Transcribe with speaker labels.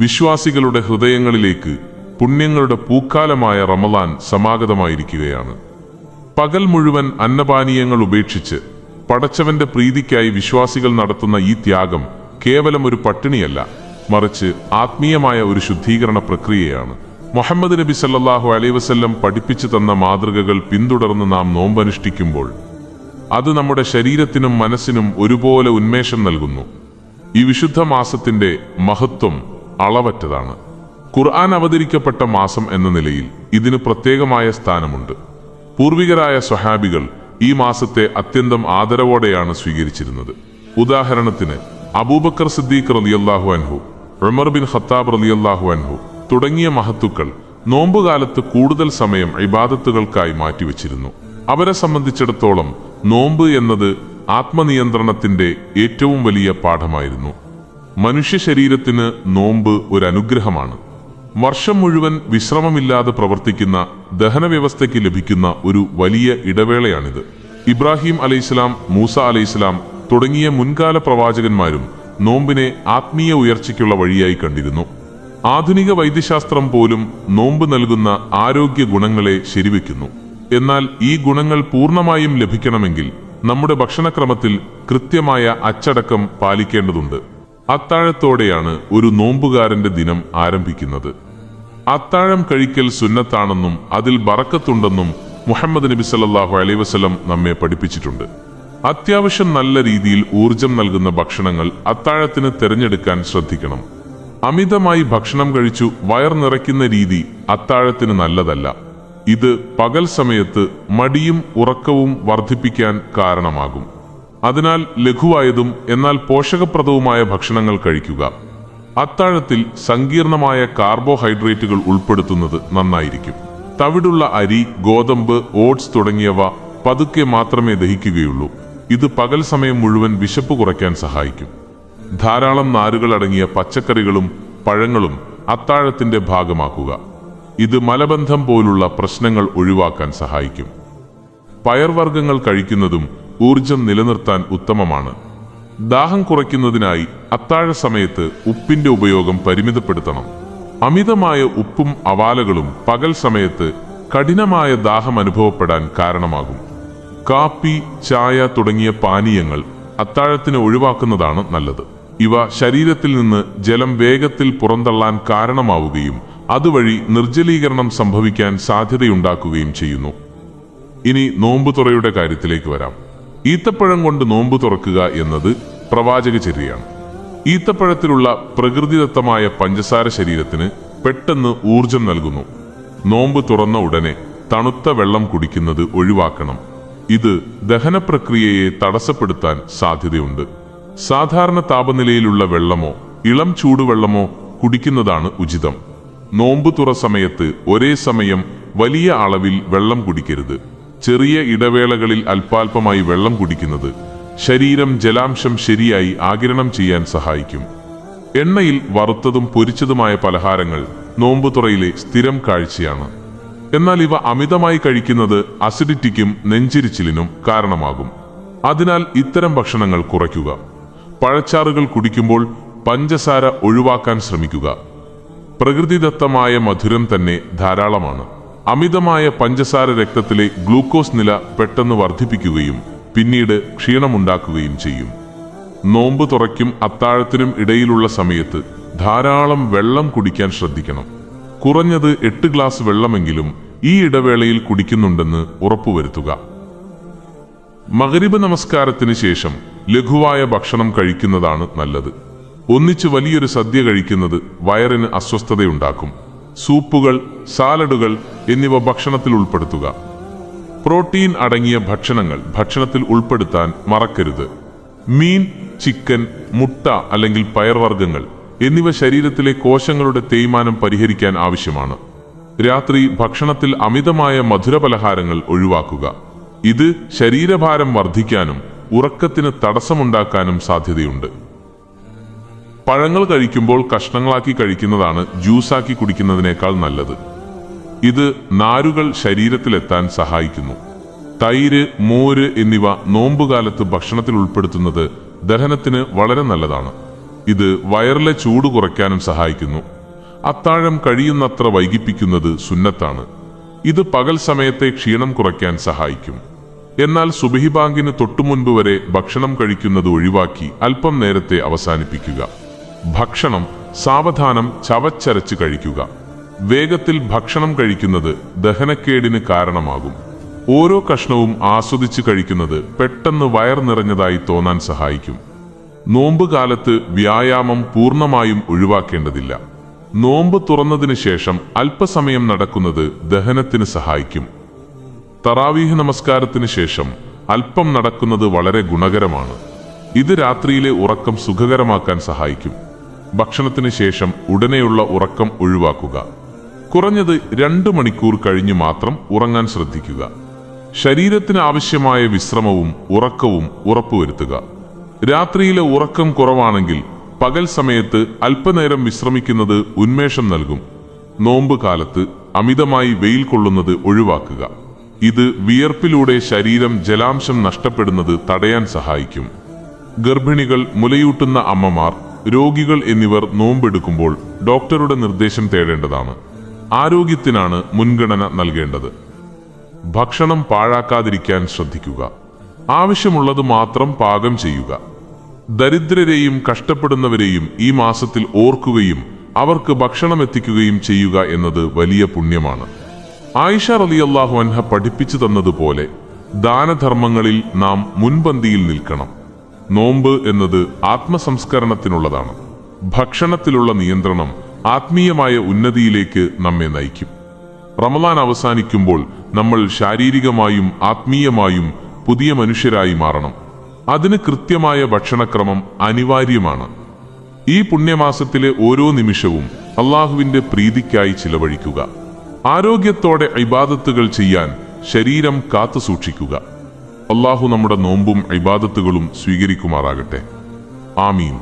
Speaker 1: വിശ്വാസികളുടെ ഹൃദയങ്ങളിലേക്ക് പുണ്യങ്ങളുടെ പൂക്കാലമായ റമളാൻ സമാഗതമായിരിക്കുകയാണ്. പകൽ മുഴുവൻ അന്നപാനീയങ്ങൾ ഉപേക്ഷിച്ച് പടച്ചവന്റെ പ്രീതിക്കായി വിശ്വാസികൾ നടത്തുന്ന ഈ ത്യാഗം കേവലം ഒരു പട്ടിണിയല്ല, മറിച്ച് ആത്മീയമായ ഒരു ശുദ്ധീകരണ പ്രക്രിയയാണ്. മുഹമ്മദ് നബി സല്ലല്ലാഹു അലൈഹി വസല്ലം പഠിപ്പിച്ചു തന്ന മാതൃകകൾ പിന്തുടർന്ന് നാം നോമ്പനുഷ്ഠിക്കുമ്പോൾ അത് നമ്മുടെ ശരീരത്തിനും മനസ്സിനും ഒരുപോലെ ഉന്മേഷം നൽകുന്നു. ഈ വിശുദ്ധ മാസത്തിന്റെ മഹത്വം അളവറ്റതാണ്. ഖുർആൻ അവതരിക്കപ്പെട്ട മാസം എന്ന നിലയിൽ ഇതിന് പ്രത്യേകമായ സ്ഥാനമുണ്ട്. പൂർവികരായ സ്വഹാബികൾ ഈ മാസത്തെ അത്യന്തം ആദരവോടെയാണ് സ്വീകരിച്ചിരുന്നത്. ഉദാഹരണത്തിന് അബൂബക്കർ സിദ്ദീഖ് റളിയല്ലാഹു അൻഹു, ഉമർ ബിൻ ഖത്താബ് റളിയല്ലാഹു അൻഹു തുടങ്ങിയ മഹത്തുക്കൾ നോമ്പുകാലത്ത് കൂടുതൽ സമയം ഇബാദത്തുകൾക്കായി മാറ്റിവെച്ചിരുന്നു. അവരെ സംബന്ധിച്ചിടത്തോളം നോമ്പ് എന്നത് ആത്മനിയന്ത്രണത്തിന്റെ ഏറ്റവും വലിയ പാഠമായിരുന്നു. മനുഷ്യ ശരീരത്തിന് നോമ്പ് ഒരു അനുഗ്രഹമാണ്. വർഷം മുഴുവൻ വിശ്രമമില്ലാതെ പ്രവർത്തിക്കുന്ന ദഹനവ്യവസ്ഥയ്ക്ക് ലഭിക്കുന്ന ഒരു വലിയ ഇടവേളയാണിത്. ഇബ്രാഹിം അലൈഹിസ്സലാം, മൂസ അലൈഹിസ്സലാം തുടങ്ങിയ മുൻകാല പ്രവാചകന്മാരും നോമ്പിനെ ആത്മീയ ഉയർച്ചയ്ക്കുള്ള വഴിയായി കണ്ടിരുന്നു. ആധുനിക വൈദ്യശാസ്ത്രം പോലും നോമ്പ് നൽകുന്ന ആരോഗ്യ ഗുണങ്ങളെ ശരിവെക്കുന്നു. എന്നാൽ ഈ ഗുണങ്ങൾ പൂർണ്ണമായും ലഭിക്കണമെങ്കിൽ നമ്മുടെ ഭക്ഷണക്രമത്തിൽ കൃത്യമായ അച്ചടക്കം പാലിക്കേണ്ടതുണ്ട്. അത്താഴത്തോടെയാണ് ഒരു നോമ്പുകാരന്റെ ദിനം ആരംഭിക്കുന്നത്. അത്താഴം കഴിക്കൽ സുന്നത്താണെന്നും അതിൽ ബറക്കത്തുണ്ടെന്നും മുഹമ്മദ് നബി സല്ലല്ലാഹു അലൈഹി വസല്ലം നമ്മെ പഠിപ്പിച്ചിട്ടുണ്ട്. അത്യാവശ്യം നല്ല രീതിയിൽ ഊർജം നൽകുന്ന ഭക്ഷണങ്ങൾ അത്താഴത്തിന് തിരഞ്ഞെടുക്കാൻ ശ്രദ്ധിക്കണം. അമിതമായി ഭക്ഷണം കഴിച്ചു വയർ നിറയ്ക്കുന്ന രീതി അത്താഴത്തിന് നല്ലതല്ല. ഇത് പകൽ സമയത്ത് മടിയും ഉറക്കവും വർദ്ധിപ്പിക്കാൻ കാരണമാകും. അതിനാൽ ലഘുവായതും എന്നാൽ പോഷകപ്രദവുമായ ഭക്ഷണങ്ങൾ കഴിക്കുക. അത്താഴത്തിൽ സങ്കീർണമായ കാർബോഹൈഡ്രേറ്റുകൾ ഉൾപ്പെടുത്തുന്നത് നന്നായിരിക്കും. തവിടുള്ള അരി, ഗോതമ്പ്, ഓട്സ് തുടങ്ങിയവ പതുക്കെ മാത്രമേ ദഹിക്കുകയുള്ളൂ. ഇത് പകൽ സമയം മുഴുവൻ വിശപ്പ് കുറയ്ക്കാൻ സഹായിക്കും. ധാരാളം നാരുകൾ അടങ്ങിയ പച്ചക്കറികളും പഴങ്ങളും അത്താഴത്തിന്റെ ഭാഗമാക്കുക. ഇത് മലബന്ധം പോലുള്ള പ്രശ്നങ്ങൾ ഒഴിവാക്കാൻ സഹായിക്കും. പയർവർഗ്ഗങ്ങൾ കഴിക്കുന്നതും ഊർജം നിലനിർത്താൻ ഉത്തമമാണ്. ദാഹം കുറയ്ക്കുന്നതിനായി അത്താഴ സമയത്ത് ഉപ്പിന്റെ ഉപയോഗം പരിമിതപ്പെടുത്തണം. അമിതമായ ഉപ്പും അവാലകളും പകൽ സമയത്ത് കഠിനമായ ദാഹം അനുഭവപ്പെടാൻ കാരണമാകും. കാപ്പി, ചായ തുടങ്ങിയ പാനീയങ്ങൾ അത്താഴത്തിന് ഒഴിവാക്കുന്നതാണ് നല്ലത്. ഇവ ശരീരത്തിൽ നിന്ന് ജലം വേഗത്തിൽ പുറന്തള്ളാൻ കാരണമാവുകയും അതുവഴി നിർജ്ജലീകരണം സംഭവിക്കാൻ സാധ്യതയുണ്ടാക്കുകയും ചെയ്യുന്നു. ഇനി നോമ്പുതുറയുടെ കാര്യത്തിലേക്ക് വരാം. ഈത്തപ്പഴം കൊണ്ട് നോമ്പ് തുറക്കുക എന്നത് പ്രവാചകചര്യയാണ്. ഈത്തപ്പഴത്തിലുള്ള പ്രകൃതിദത്തമായ പഞ്ചസാര ശരീരത്തിന് പെട്ടെന്ന് ഊർജം നൽകുന്നു. നോമ്പ് തുറന്ന ഉടനെ തണുത്ത വെള്ളം കുടിക്കുന്നത് ഒഴിവാക്കണം. ഇത് ദഹന പ്രക്രിയയെ തടസ്സപ്പെടുത്താൻ സാധ്യതയുണ്ട്. സാധാരണ താപനിലയിലുള്ള വെള്ളമോ ഇളം ചൂടുവെള്ളമോ കുടിക്കുന്നതാണ് ഉചിതം. നോമ്പ് തുറ സമയത്ത് ഒരേ സമയം വലിയ അളവിൽ വെള്ളം കുടിക്കരുത്. ചെറിയ ഇടവേളകളിൽ അല്പാൽപമായി വെള്ളം കുടിക്കുന്നത് ശരീരം ജലാംശം ശരിയായി ആഗിരണം ചെയ്യാൻ സഹായിക്കും. എണ്ണയിൽ വറുത്തതും പൊരിച്ചതുമായ പലഹാരങ്ങൾ നോമ്പുതുറയിലെ സ്ഥിരം കാഴ്ചയാണ്. എന്നാൽ ഇവ അമിതമായി കഴിക്കുന്നത് അസിഡിറ്റിക്കും നെഞ്ചിരിച്ചിലിനും കാരണമാകും. അതിനാൽ ഇത്തരം ഭക്ഷണങ്ങൾ കുറയ്ക്കുക. പഴച്ചാറുകൾ കുടിക്കുമ്പോൾ പഞ്ചസാര ഒഴിവാക്കാൻ ശ്രമിക്കുക. പ്രകൃതിദത്തമായ മധുരം തന്നെ ധാരാളമാണ്. അമിതമായ പഞ്ചസാര രക്തത്തിലെ ഗ്ലൂക്കോസ് നില പെട്ടെന്ന് വർദ്ധിപ്പിക്കുകയും പിന്നീട് ക്ഷീണമുണ്ടാക്കുകയും ചെയ്യും. നോമ്പ് തുറയ്ക്കും അത്താഴത്തിനും ഇടയിലുള്ള സമയത്ത് ധാരാളം വെള്ളം കുടിക്കാൻ ശ്രദ്ധിക്കണം. കുറഞ്ഞത് 8 ഗ്ലാസ് വെള്ളമെങ്കിലും ഈ ഇടവേളയിൽ കുടിക്കുന്നുണ്ടെന്ന് ഉറപ്പുവരുത്തുക. മഗ്രിബ് നമസ്കാരത്തിന് ശേഷം ലഘുവായ ഭക്ഷണം കഴിക്കുന്നതാണ് നല്ലത്. ഒന്നിച്ച് വലിയൊരു സദ്യ കഴിക്കുന്നത് വയറിന് അസ്വസ്ഥതയുണ്ടാക്കും. സൂപ്പുകൾ, സാലഡുകൾ എന്നിവ ഭക്ഷണത്തിൽ ഉൾപ്പെടുത്തുക. പ്രോട്ടീൻ അടങ്ങിയ ഭക്ഷണങ്ങൾ ഭക്ഷണത്തിൽ ഉൾപ്പെടുത്താൻ മറക്കരുത്. മീൻ, ചിക്കൻ, മുട്ട അല്ലെങ്കിൽ പയർവർഗ്ഗങ്ങൾ എന്നിവ ശരീരത്തിലെ കോശങ്ങളുടെ തേയ്മാനം പരിഹരിക്കാൻ ആവശ്യമാണ്. രാത്രി ഭക്ഷണത്തിൽ അമിതമായ മധുരപലഹാരങ്ങൾ ഒഴിവാക്കുക. ഇത് ശരീരഭാരം വർദ്ധിക്കാനും ഉറക്കത്തിന് തടസ്സമുണ്ടാക്കാനും സാധ്യതയുണ്ട്. പഴങ്ങൾ കഴിക്കുമ്പോൾ കഷ്ണങ്ങളാക്കി കഴിക്കുന്നതാണ് ജ്യൂസാക്കി കുടിക്കുന്നതിനേക്കാൾ നല്ലത്. ഇത് നാരുകൾ ശരീരത്തിലെത്താൻ സഹായിക്കുന്നു. തൈര്, മോര് എന്നിവ നോമ്പുകാലത്ത് ഭക്ഷണത്തിൽ ഉൾപ്പെടുത്തുന്നത് ദഹനത്തിന് വളരെ നല്ലതാണ്. ഇത് വയറിലെ ചൂട് കുറയ്ക്കാനും സഹായിക്കുന്നു. അത്താഴം കഴിയുന്നത്ര വൈകിപ്പിക്കുന്നത് സുന്നത്താണ്. ഇത് പകൽ സമയത്തെ ക്ഷീണം കുറയ്ക്കാൻ സഹായിക്കും. എന്നാൽ സുബഹി ബാങ്കിന് തൊട്ടുമുൻപ് വരെ ഭക്ഷണം കഴിക്കുന്നത് ഒഴിവാക്കി അല്പം നേരത്തെ അവസാനിപ്പിക്കുക. ഭക്ഷണം സാവധാനം ചവച്ചരച്ച് കഴിക്കുക. വേഗത്തിൽ ഭക്ഷണം കഴിക്കുന്നത് ദഹനക്കേടിന് കാരണമാകും. ഓരോ കഷ്ണവും ആസ്വദിച്ച് കഴിക്കുന്നത് പെട്ടെന്ന് വയർ നിറഞ്ഞതായി തോന്നാൻ സഹായിക്കും. നോമ്പ് കാലത്ത് വ്യായാമം പൂർണ്ണമായും ഒഴിവാക്കേണ്ടതില്ല. നോമ്പ് തുറന്നതിന് ശേഷം അല്പസമയം നടക്കുന്നത് ദഹനത്തിന് സഹായിക്കും. തറാവീഹ് നമസ്കാരത്തിന് ശേഷം അല്പം നടക്കുന്നത് വളരെ ഗുണകരമാണ്. ഇത് രാത്രിയിലെ ഉറക്കം സുഖകരമാക്കാൻ സഹായിക്കും. ഭക്ഷണത്തിന് ശേഷം ഉടനെയുള്ള ഉറക്കം ഒഴിവാക്കുക. കുറഞ്ഞത് 2 മണിക്കൂർ കഴിഞ്ഞ് മാത്രം ഉറങ്ങാൻ ശ്രദ്ധിക്കുക. ശരീരത്തിന് ആവശ്യമായ വിശ്രമവും ഉറക്കവും ഉറപ്പുവരുത്തുക. രാത്രിയിലെ ഉറക്കം കുറവാണെങ്കിൽ പകൽ സമയത്ത് അല്പനേരം വിശ്രമിക്കുന്നത് ഉന്മേഷം നൽകും. നോമ്പ് കാലത്ത് അമിതമായി വെയിൽ കൊള്ളുന്നത് ഒഴിവാക്കുക. ഇത് വിയർപ്പിലൂടെ ശരീരം ജലാംശം നഷ്ടപ്പെടുന്നത് തടയാൻ സഹായിക്കും. ഗർഭിണികൾ, മുലയൂട്ടുന്ന അമ്മമാർ, രോഗികൾ എന്നിവർ നോമ്പെടുക്കുമ്പോൾ ഡോക്ടറുടെ നിർദ്ദേശം തേടേണ്ടതാണ്. ആരോഗ്യത്തിനാണ് മുൻഗണന നൽകേണ്ടത്. ഭക്ഷണം പാഴാക്കാതിരിക്കാൻ ശ്രദ്ധിക്കുക. ആവശ്യമുള്ളത് മാത്രം പാകം ചെയ്യുക. ദരിദ്രരെയും കഷ്ടപ്പെടുന്നവരെയും ഈ മാസത്തിൽ ഓർക്കുകയും അവർക്ക് ഭക്ഷണം എത്തിക്കുകയും ചെയ്യുക എന്നത് വലിയ പുണ്യമാണ്. ആയിഷ റളിയല്ലാഹു അൻഹ പഠിപ്പിച്ചു തന്നതുപോലെ ദാനധർമ്മങ്ങളിൽ നാം മുൻപന്തിയിൽ നിൽക്കണം. നോമ്പ് എന്നത് ആത്മസംസ്കരണത്തിനുള്ളതാണ്. ഭക്ഷണത്തിലുള്ള നിയന്ത്രണം ആത്മീയമായ ഉന്നതിയിലേക്ക് നമ്മെ നയിക്കും. റമദാൻ അവസാനിക്കുമ്പോൾ നമ്മൾ ശാരീരികമായും ആത്മീയമായും പുതിയ മനുഷ്യരായി മാറണം. അതിന് കൃത്യമായ ഭക്ഷണക്രമം അനിവാര്യമാണ്. ഈ പുണ്യമാസത്തിലെ ഓരോ നിമിഷവും അള്ളാഹുവിന്റെ പ്രീതിക്കായി ചിലവഴിക്കുക. ആരോഗ്യത്തോടെ ഇബാദത്തുകൾ ചെയ്യാൻ ശരീരം കാത്തു സൂക്ഷിക്കുക. അള്ളാഹു നമ്മുടെ നോമ്പും ഇബാദത്തുകളും സ്വീകരിക്കുമാറാകട്ടെ. ആമീൻ.